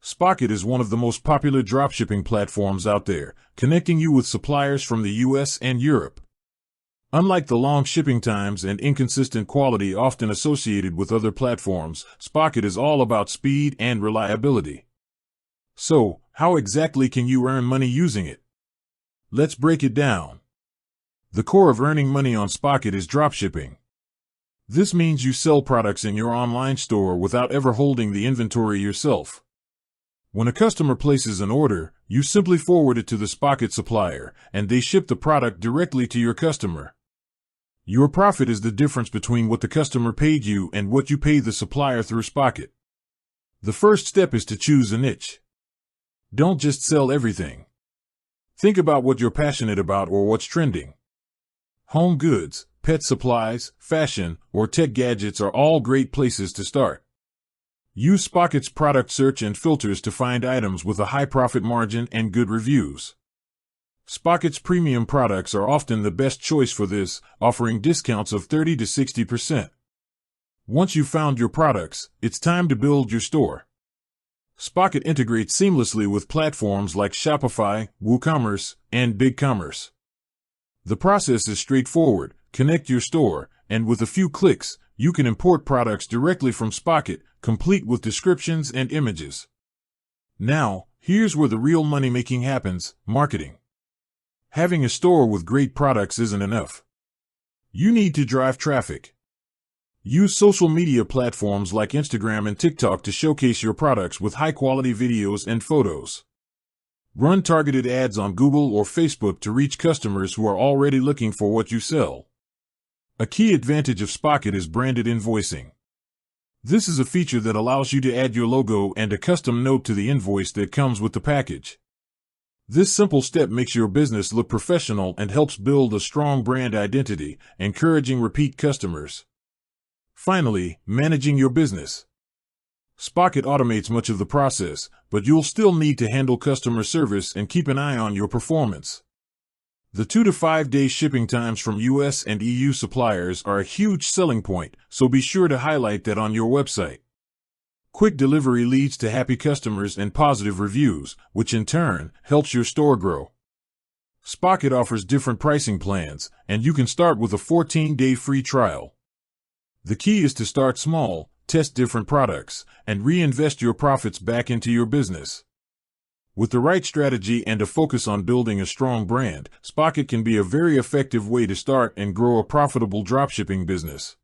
Spocket is one of the most popular dropshipping platforms out there, connecting you with suppliers from the US and Europe. Unlike the long shipping times and inconsistent quality often associated with other platforms, Spocket is all about speed and reliability. So, how exactly can you earn money using it? Let's break it down. The core of earning money on Spocket is dropshipping. This means you sell products in your online store without ever holding the inventory yourself. When a customer places an order, you simply forward it to the Spocket supplier, and they ship the product directly to your customer. Your profit is the difference between what the customer paid you and what you pay the supplier through Spocket. The first step is to choose a niche. Don't just sell everything. Think about what you're passionate about or what's trending. Home goods, pet supplies, fashion, or tech gadgets are all great places to start. Use Spocket's product search and filters to find items with a high profit margin and good reviews. Spocket's premium products are often the best choice for this, offering discounts of 30 to 60%. Once you've found your products, it's time to build your store. Spocket integrates seamlessly with platforms like Shopify, WooCommerce, and BigCommerce. The process is straightforward. Connect your store, and with a few clicks, you can import products directly from Spocket, complete with descriptions and images. Now, here's where the real money-making happens: marketing. Having a store with great products isn't enough. You need to drive traffic. Use social media platforms like Instagram and TikTok to showcase your products with high-quality videos and photos. Run targeted ads on Google or Facebook to reach customers who are already looking for what you sell. A key advantage of Spocket is branded invoicing. This is a feature that allows you to add your logo and a custom note to the invoice that comes with the package. This simple step makes your business look professional and helps build a strong brand identity, encouraging repeat customers. Finally, managing your business. Spocket automates much of the process, but you'll still need to handle customer service and keep an eye on your performance. The 2 to 5 day shipping times from US and EU suppliers are a huge selling point, so be sure to highlight that on your website. Quick delivery leads to happy customers and positive reviews, which in turn helps your store grow. Spocket offers different pricing plans, and you can start with a 14-day free trial. The key is to start small, test different products, and reinvest your profits back into your business. With the right strategy and a focus on building a strong brand, Spocket can be a very effective way to start and grow a profitable dropshipping business.